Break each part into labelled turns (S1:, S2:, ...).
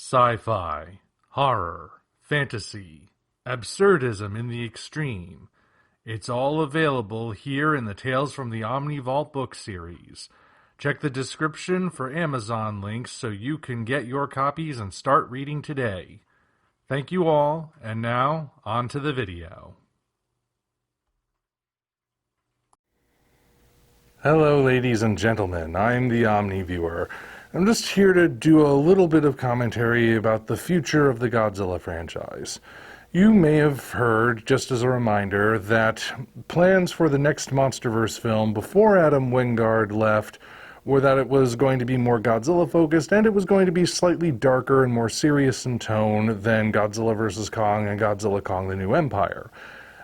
S1: Sci-fi, horror, fantasy, absurdism in the extreme. It's all available here in the Tales from the Omni Vault book series. Check the description for Amazon links so you can get your copies and start reading today. Thank you all, and now, on to the video. Hello ladies and gentlemen, I'm the Omni Viewer. I'm just here to do a little bit of commentary about the future of the Godzilla franchise. You may have heard, just as a reminder, that plans for the next MonsterVerse film before Adam Wingard left were that it was going to be more Godzilla focused and it was going to be slightly darker and more serious in tone than Godzilla vs. Kong and Godzilla Kong the New Empire.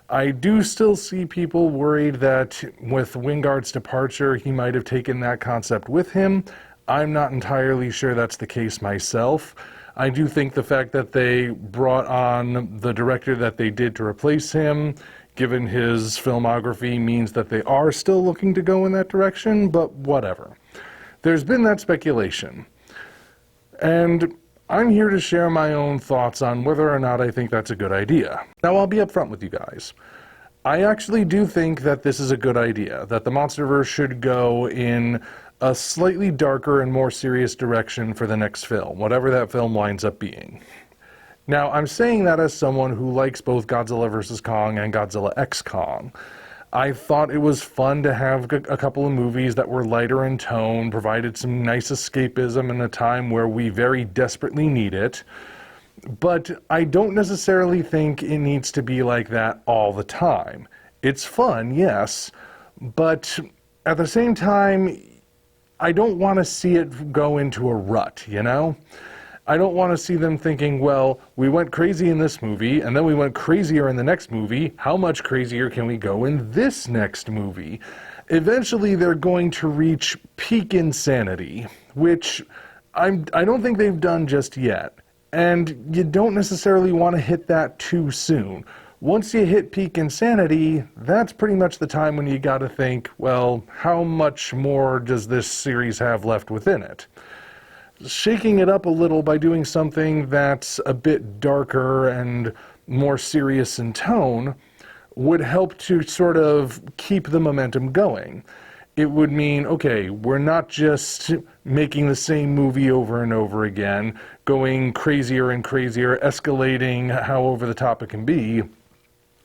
S1: I do still see people worried that with Wingard's departure he might have taken that concept with him. I'm not entirely sure that's the case myself. I do think the fact that they brought on the director that they did to replace him, given his filmography, means that they are still looking to go in that direction, but whatever. There's been that speculation. And I'm here to share my own thoughts on whether or not I think that's a good idea. Now, I'll be upfront with you guys. I actually do think that this is a good idea, that the MonsterVerse should go in a slightly darker and more serious direction for the next film, whatever that film winds up being. Now, I'm saying that as someone who likes both Godzilla vs. Kong and Godzilla X Kong. I thought it was fun to have a couple of movies that were lighter in tone, provided some nice escapism in a time where we very desperately need it. But I don't necessarily think it needs to be like that all the time. It's fun, yes, but at the same time, I don't want to see it go into a rut, you know? I don't want to see them thinking, well, we went crazy in this movie, and then we went crazier in the next movie. How much crazier can we go in this next movie? Eventually, they're going to reach peak insanity, which I don't think they've done just yet. And you don't necessarily want to hit that too soon. Once you hit peak insanity, that's pretty much the time when you gotta think, well, how much more does this series have left within it? Shaking it up a little by doing something that's a bit darker and more serious in tone would help to sort of keep the momentum going. It would mean, okay, we're not just making the same movie over and over again, going crazier and crazier, escalating how over the top it can be.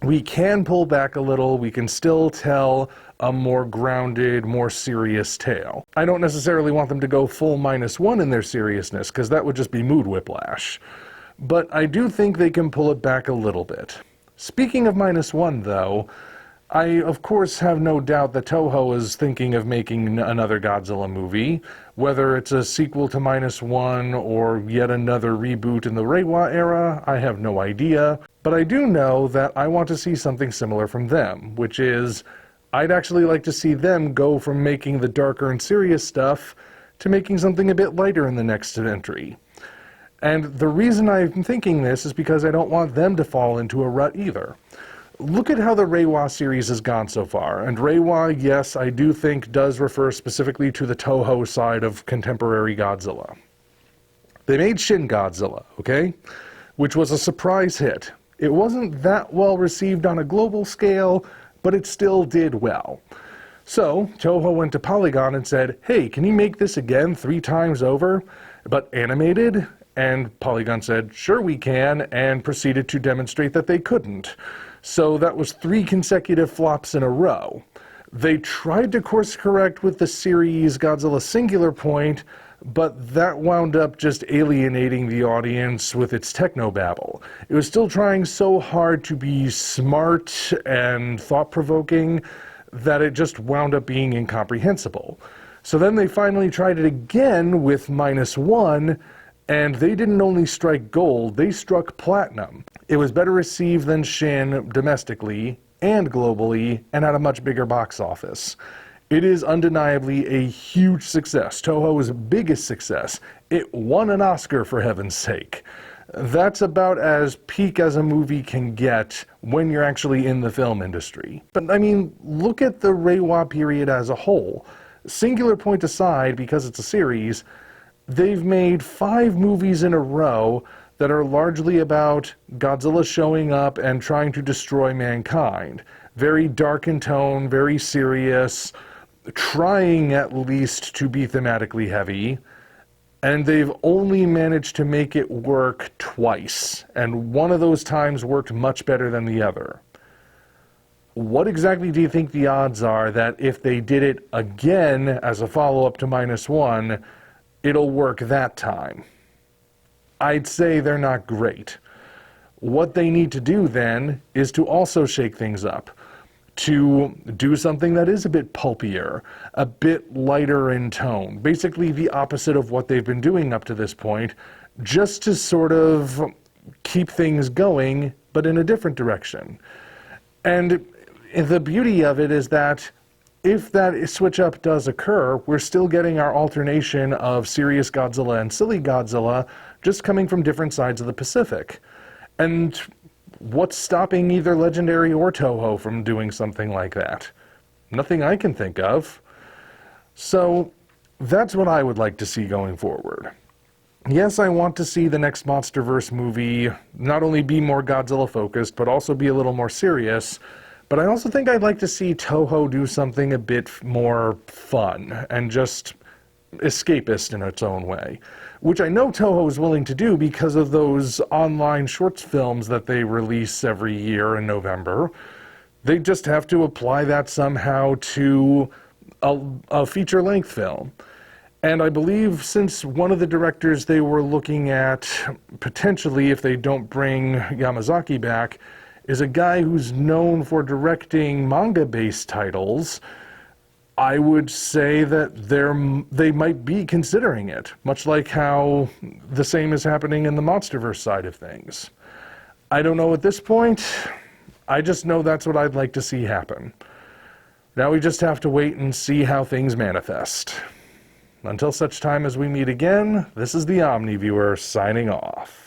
S1: We can pull back a little, we can still tell a more grounded, more serious tale. I don't necessarily want them to go full -1 in their seriousness, because that would just be mood whiplash. But I do think they can pull it back a little bit. Speaking of -1, though, I, of course, have no doubt that Toho is thinking of making another Godzilla movie. Whether it's a sequel to -1 or yet another reboot in the Reiwa era, I have no idea. But I do know that I want to see something similar from them, which is, I'd actually like to see them go from making the darker and serious stuff to making something a bit lighter in the next entry. And the reason I'm thinking this is because I don't want them to fall into a rut either. Look at how the Reiwa series has gone so far, and Reiwa, yes, I do think does refer specifically to the Toho side of contemporary Godzilla. They made Shin Godzilla, okay? Which was a surprise hit. It wasn't that well received on a global scale, but it still did well. So, Toho went to Polygon and said, hey, can you make this again 3 times over, but animated? And Polygon said, sure we can, and proceeded to demonstrate that they couldn't. So that was 3 consecutive flops in a row. They tried to course correct with the series Godzilla Singular Point, but that wound up just alienating the audience with its technobabble. It was still trying so hard to be smart and thought-provoking that it just wound up being incomprehensible. So then they finally tried it again with -1, and they didn't only strike gold, they struck platinum. It was better received than Shin domestically and globally, and had a much bigger box office. It is undeniably a huge success, Toho's biggest success. It won an Oscar, for heaven's sake. That's about as peak as a movie can get when you're actually in the film industry. But I mean, look at the Reiwa period as a whole. Singular Point aside, because it's a series, they've made 5 movies in a row that are largely about Godzilla showing up and trying to destroy mankind. Very dark in tone, very serious, trying at least to be thematically heavy, and they've only managed to make it work twice, and one of those times worked much better than the other. What exactly do you think the odds are that if they did it again as a follow-up to -1, it'll work that time? I'd say they're not great. What they need to do then is to also shake things up, to do something that is a bit pulpier, a bit lighter in tone, basically the opposite of what they've been doing up to this point, just to sort of keep things going, but in a different direction. And the beauty of it is that if that switch up does occur, we're still getting our alternation of serious Godzilla and silly Godzilla, just coming from different sides of the Pacific. And what's stopping either Legendary or Toho from doing something like that? Nothing I can think of. So that's what I would like to see going forward. Yes, I want to see the next MonsterVerse movie not only be more Godzilla focused, but also be a little more serious. But I also think I'd like to see Toho do something a bit more fun and just escapist in its own way, which I know Toho is willing to do because of those online shorts films that they release every year in November. They just have to apply that somehow to a feature-length film. And I believe since one of the directors they were looking at, potentially if they don't bring Yamazaki back, is a guy who's known for directing manga-based titles, I would say that they might be considering it, much like how the same is happening in the MonsterVerse side of things. I don't know at this point. I just know that's what I'd like to see happen. Now we just have to wait and see how things manifest. Until such time as we meet again, this is the Omni Viewer signing off.